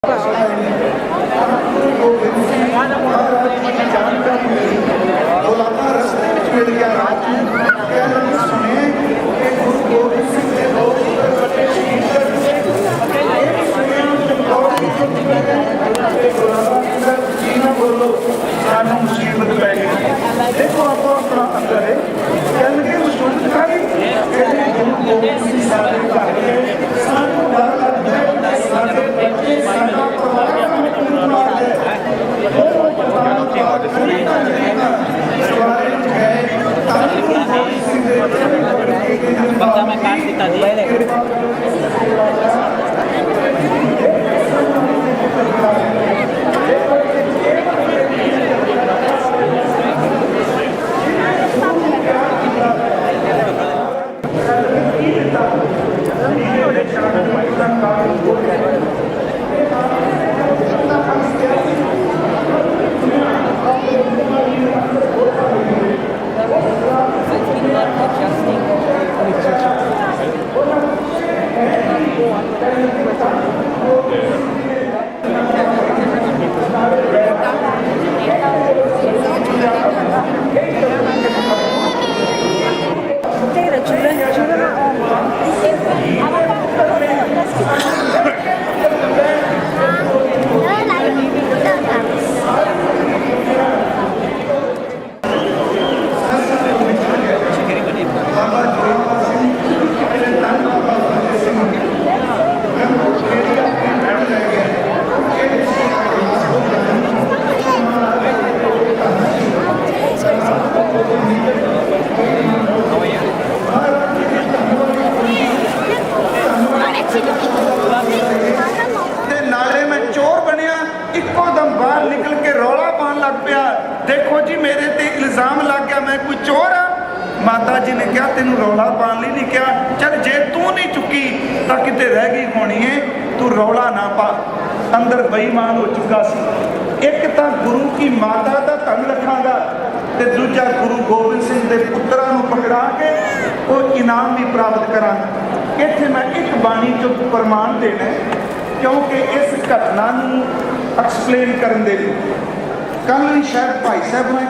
बुलाना रस्ते में मिल गया रात में सुने कि गुरु गोबिंद सिंह ने लोग बड़े शहीद कर दिए। बोलो सानू मुसीबत पै गई। देखो आपको अपना अंदर है कहने मुसीबत खाई गुरु गोबिंद सिंह सारे घर के सानू डर लगता है सारे बच्चे सारा परिवार बच्चा में काट देता दिया देखो जी मेरे ते इल्जाम लग गया मैं कोई चोर हाँ। माता जी ने कहा तेन रौला पाने नहीं कहा चल जे तू नहीं चुकी तो किते रह गई होनी है तू रौला ना पा। अंदर बेईमान हो चुका सी। एक तो गुरु की माता का धन रखांगा ते दूजा गुरु गोबिंद सिंह के पुत्रा पकड़ा के वो इनाम भी प्राप्त करांगा। इत्थे मैं एक बाणी चो प्रमाण देना क्योंकि इस घटना एक्सप्लेन करने दे कल भी शायद भाई साहब ने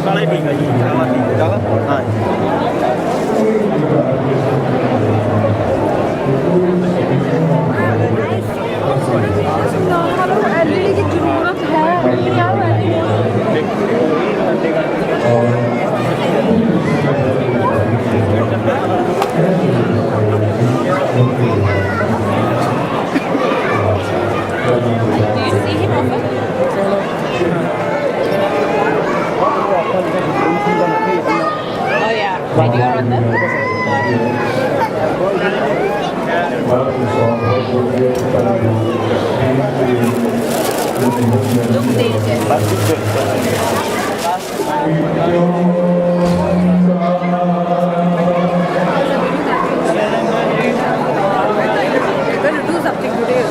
काले ठीक है जी हाँ एलईडी की जरूरत है क्या Do you see him often? Oh yeah, and you are on them? Look dated. You're going to do something today.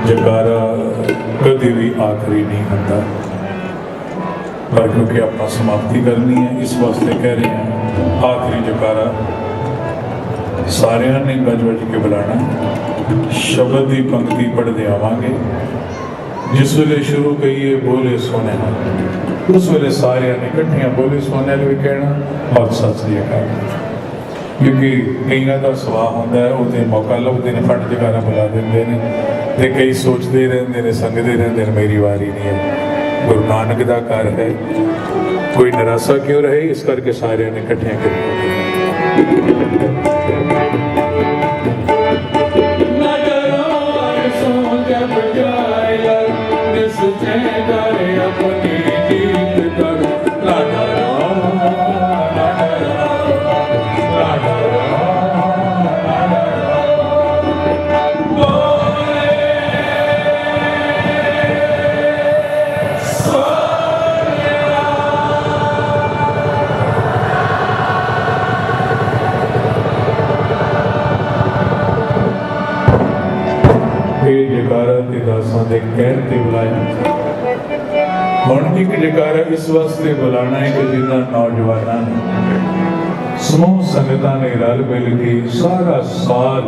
जयकारा कभी भी आखिरी नहीं होता, पर क्योंकि अपना समाप्ति करनी है इस वास्ते कह रहे हैं आखिरी जयकारा सारिया ने गज वज के बुलाना। शब्द की पंक्ति पढ़ते आवांगे, जिस वेले शुरू कहिए बोले सोने उस वेले सारिया ने इकट्ठिया बोले सोने भी कहना और सत श्री अकाल, क्योंकि कई का सुभाव होंगे उसे मौका लभते हैं फट जयकारा बुला देंगे ने, तो कई सोचते रहते हैं संगते रहते हैं मेरी वारी नहीं है। गुरु नानक का घर है, कोई निराशा क्यों रहे, इस करके सारे ने इकट्ठिया जयकारा इस वास्ते बुलाना है कि जिन्ना नौजवानों ने समूह संगतां ने रल मिल के सारा साल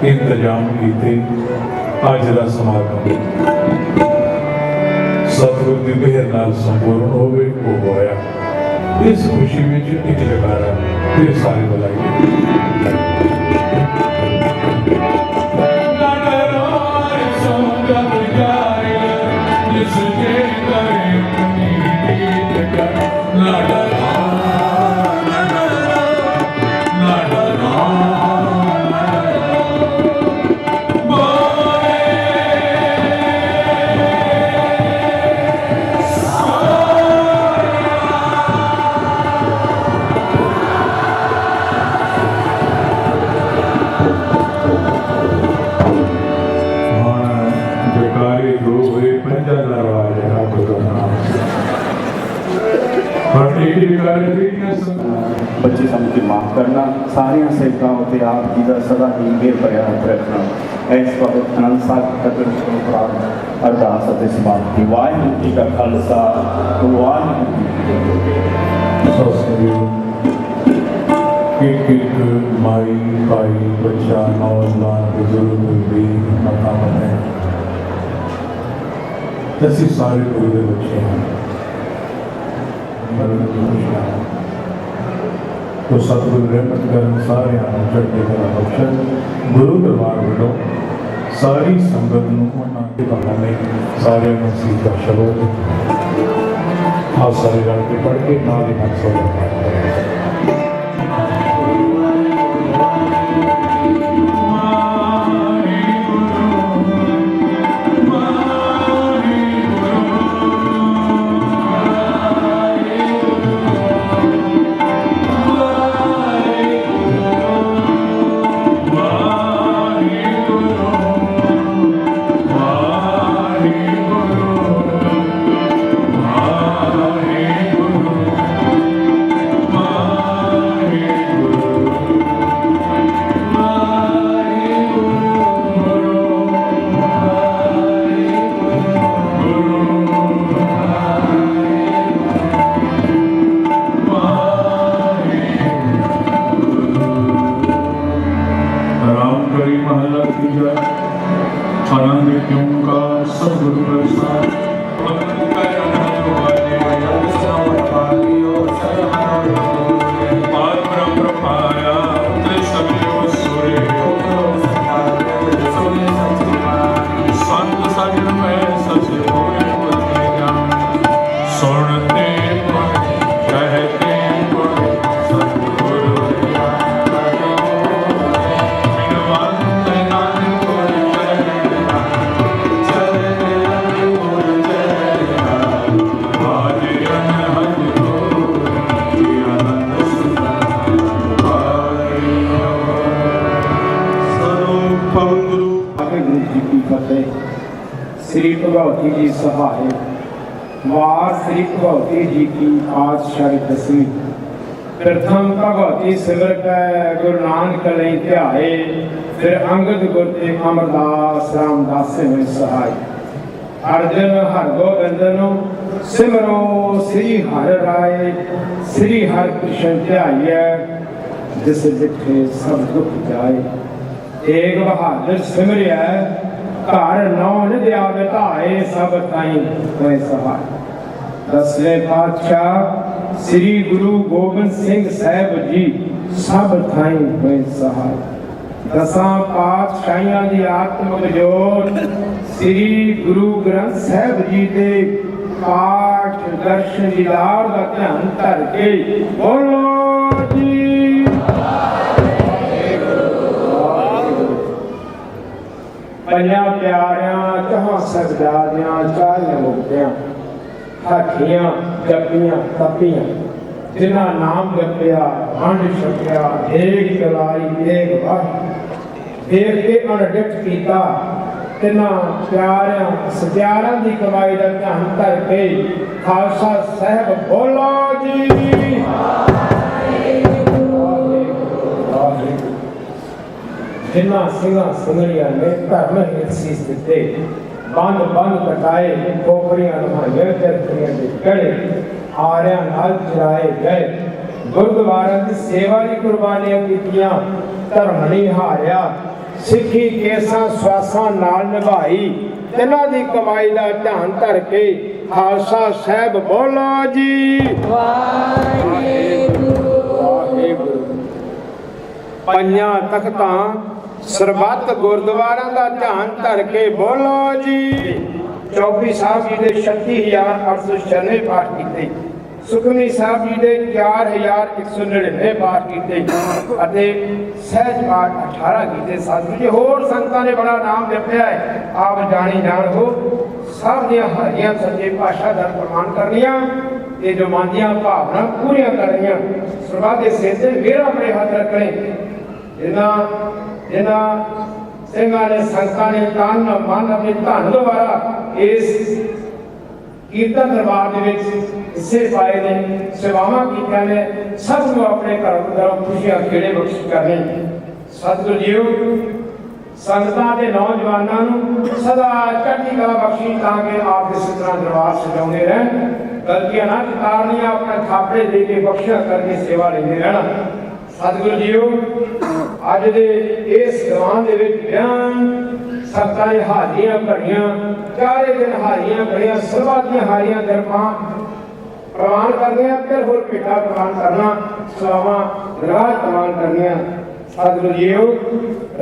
इंतजाम किए, अज का समागम सतगुर की मेहर नाल संपूर्ण होवे वो होया। इस खुशी में एक जयकारा फिर सारे बुलाइए। बच्चे समझ के माफ करना, सारिया सेवकों उत्ते आप जी का सदा ही मेहर भरिया हथ रखना। इस वक्त आनंद साहब कदर प्राप्त अरदास और समाप्ति। वाहिगुरू जी का खालसा वाहिगुरू एक एक माई भाई बच्चा नौजवान बुजुर्ग भी मकाम है, ऐसे सारे गुरु के बच्चे हैं। तो सतगुरु रहमत करन सारे चढ़ते कला बख्शन। गुरु दरबार वालों सारी संगत के बहाने सारे मसीह का शब्द आप सारे रल के पढ़ के नाल ही हाथ सो वाहिगुरू जी की फतेह। श्री भगवती जी सहाय। वार श्री भगवती जी की पातशाही 10वीं। प्रथम भगवती सिमर कै गुरु नानक लई ध्याए, फिर अंगद गुर ते अमरदास रामदास में सहाय। अर्जन हरगोबिंदनो सिमरो श्री हर राय, श्री हर कृष्ण ध्याइए, जिस जिठे सब दुख जाए। तेग बहादुर सिमरिया, घर नौ निद्या बिताए, सब ताई होए सहाय। 10वें पातशाह श्री गुरु गोबिंद सिंह साहब जी, सब थाई होए सहाय। 10 पातशाहियां दी आत्मक जोत श्री गुरु ग्रंथ साहब जी दे पाठ दर्शन दीदार का ध्यान धर के बोलो जी। पंजा प्यारियां चाह सजदादियां चालियां मुक्तियां, हाथियां जपियां तपियां, जिन्ना नाम जपिया वंड छपिया, देग चलाई देग वाही, देख के अनडिठ कीता, तिना प्यारियां सत्यारां दी कमाई दा ध्यान करके खालसा साहब बोलो जी। जिन्ना सिंगा सिंगड़िया ने धर्म हित सीस दिते, बंद बंद कटाए, खोपड़ियां नमाइया चरखड़ियां दे कड़े, आरियां नाल चराए गए, गुरुद्वारा की सेवा की कुर्बानियां कीतियां, धर्म नहीं हारिया, सिखी केसा स्वासा नाल निभाई, तिन्हां दी कमाई दा ध्यान धर के खालसा साहब बोलो जी। वाहिगुरू। पंजां तख्तां सरबत गुरुद्वारा का ध्यान धर के बोलो जी। चौकी साहब जी ने 36,896 पाठ किए, सुखमनी साहब जी ने 4,199 पाठ किए, सहज पाठ 18 किए। साधु जी होर संतां ने बड़ा नाम जपया है, आप जानी जान हो। सब दियां हारियां सच्चे पातशाह दा प्रमाण करनियां, ये जो मन दियां भावना पूरियां करनियां, सरबत दे सिर ते मेरा अपने हाथ रखने। जिन्हां ਸਿੰਘਾਂ ने संतां ने तन मन अपने धन द्वारा इस कीर्तन दरबार दे विच हिस्से पाए ने, सेवावां कीतियां ने, सब नूं अपने घरों खुशियां खेड़े बख्श करने। सतगुरु जीओ संगतां ते नौजवानां नूं सदा चढ़दी कला बख्शी, ताकि आप इस तरह दरबार सजाउंदे रहन, गलतियां ना करनियां, अपने थापड़े दे के बख्शियां करके सेवा लेंदे रहना। सतगुरु जीओ अज दे इस दीवान दे विच बयान संगतां ने हाजियां घड़ियां, 4 दिन हाजियां घड़ियां, सभा दियां हाजियां दरबार प्रवान करनियां, फिर होर भेटा प्रवान करना, सलावां दरगाह प्रवान करनियां। सतगुरु जीओ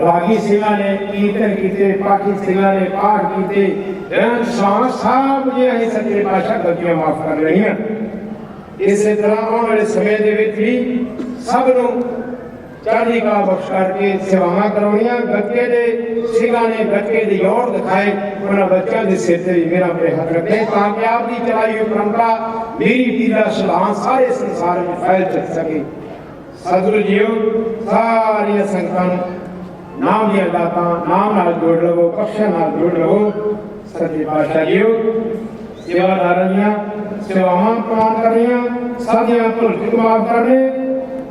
रागी सिंघां ने कीर्तन कीते, पाठी सिंघां ने पाठ कीते, बयान सब जे असीं सच्चे पातशाह गलतियां माफ कर रहियां। इसे तरह आने वाले समय दे विच भी सब नूं चढ़दी कला बख्श करके सेवावां करवाउणियां। गत्के दे सिंघां ने गत्के दी औड़ दिखाए, उन्हां बच्चों के सिर ते भी मेरा अपने हाथ रखे, ताकि आप दी चलाई हुई परंपरा मेरी पीड़ा सलाह सारे संसार में फैल सके। सतगुरु जीओ सारियां संगतां नाम दियां दातां नाम नाल जोड़ लवो, बख्शां नाल जोड़ लवो। सच्चे पातशाह जीओ सेवादारां दियां सेवावां प्रवान करनियां, सारियां भुल चुक माफ करने।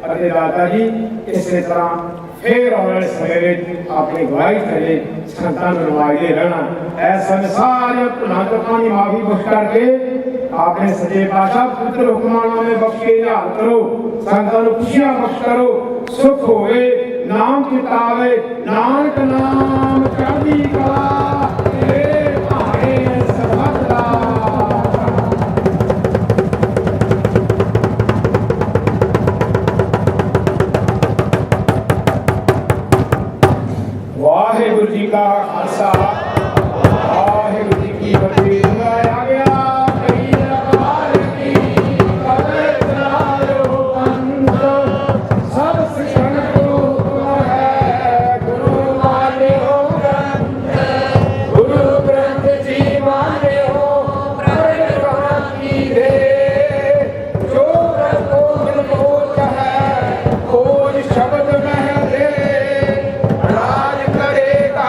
अरे दाता जी इसी तरह फिर आने वाले समय में अपनी गवाही करे, संतां नूं नवाजदे रहना। ऐसा सारे भुलां चुकां दी माफी बख्श करके आपने सच्चे पातशाह पुत्र हुक्मां में बख्शे निहाल करो, संतां नूं खुशियां बख्श करो, सुख होवे, नाम चितावे, नानक नाम चढ़दी कला तेरे भाणे सरबत दा। वाहिगुरू जी का खालसा, वाहिगुरू जी की फतेह। आ गया शब्द महले राज करेगा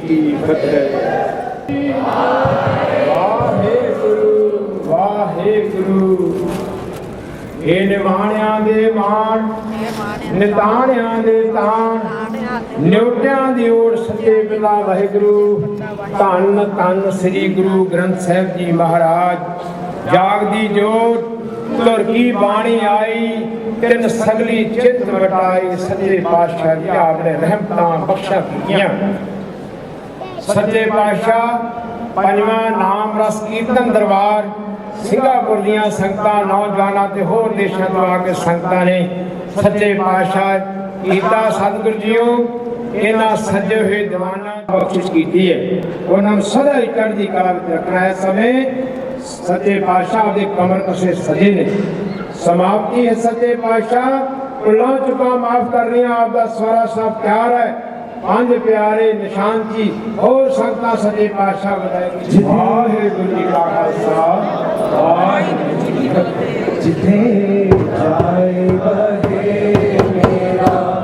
ਕੀ ਫਤਿਹ। ਵਾਹਿਗੁਰੂ ਵਾਹਿਗੁਰੂ। ਇਹ ਨਿਮਾਣਿਆਂ ਦੇ ਮਾਣ, ਨਿਤਾਣਿਆਂ ਦੇ ਤਾਣ, ਨਿਉਟਿਆਂ ਦੀ ਓੜ ਸੱਚੇ ਪਿਤਾ ਵਾਹਿਗੁਰੂ। ਧੰਨ ਧੰਨ ਸ੍ਰੀ ਗੁਰੂ ਗ੍ਰੰਥ ਸਾਹਿਬ ਜੀ ਮਹਾਰਾਜ। ਜਾਗਦੀ ਜੋਤ ਤੁਰ ਕੀ ਬਾਣੀ ਆਈ, ਤਿੰਨ ਸਗਲੀ ਚਿੱਤ ਵਟਾਈ। ਸੱਚੇ ਪਾਤਸ਼ਾਹ ਜੀ ਆਪਣੇ ਰਹਿਮਤਾਂ ਬਖਸ਼ਾਂ ਕੀਤੀਆਂ। ਸੱਚੇ ਪਾਤਸ਼ਾਹ ਪੰਜਵਾਂ ਨਾਮ ਰਸ ਕੀਰਤਨ ਦਰਬਾਰ ਸਿੰਘਾਪੁਰ ਦੀਆਂ ਸੰਗਤਾਂ, ਨੌਜਵਾਨਾਂ ਤੇ ਹੋਰ ਦੇਸ਼ਾਂ ਤੋਂ ਆ ਕੇ ਸੰਗਤਾਂ ਨੇ ਸੱਚੇ ਪਾਤਸ਼ਾਹ ਕੀਤਾ। ਸਤਿਗੁਰੂ ਜੀਓ ਇਹਨਾਂ ਸੱਜੇ ਹੋਏ ਦੀਵਾਨਾਂ ਬਖਸ਼ਿਸ਼ ਕੀਤੀ ਹੈ, ਉਹਨਾਂ ਨੂੰ ਸਦਾ ਹੀ ਚੜ੍ਹਦੀ ਕਲਾ ਵਿੱਚ ਰੱਖਣਾ ਹੈ। ਸਮੇਂ ਸੱਚੇ ਪਾਤਸ਼ਾਹ ਦੇ ਕਮਰ ਕਸੇ ਸਜੇ ਨੇ। ਸਮਾਪਤੀ ਹੈ ਸੱਚੇ ਪਾਤਸ਼ਾਹ ਭੁੱਲਾਂ ਚੁੱਕਾਂ ਮਾਫ ਕਰਨੀਆਂ ਆਪ ਦਾ ਸਵਾਰਾ ਸਾਹਿਬ ਪਿਆਰ ਹੈ। ਪੰਜ ਪਿਆਰੇ ਨਿਸ਼ਾਨ ਜੀ ਹੋਰ ਸੰਗਤਾਂ ਸੱਚੇ ਪਾਤਸ਼ਾਹ ਵਧਾਏ। ਵਾਹਿਗੁਰੂ ਜੀ ਕਾ ਖਾਲਸਾ ਵਾਹਿਗੁਰੂ ਜੀ ਕੀ ਫਤਿਹ। ਜਿੱਥੇ ਜਾਏ ਬਹੇ ਮੇਰਾ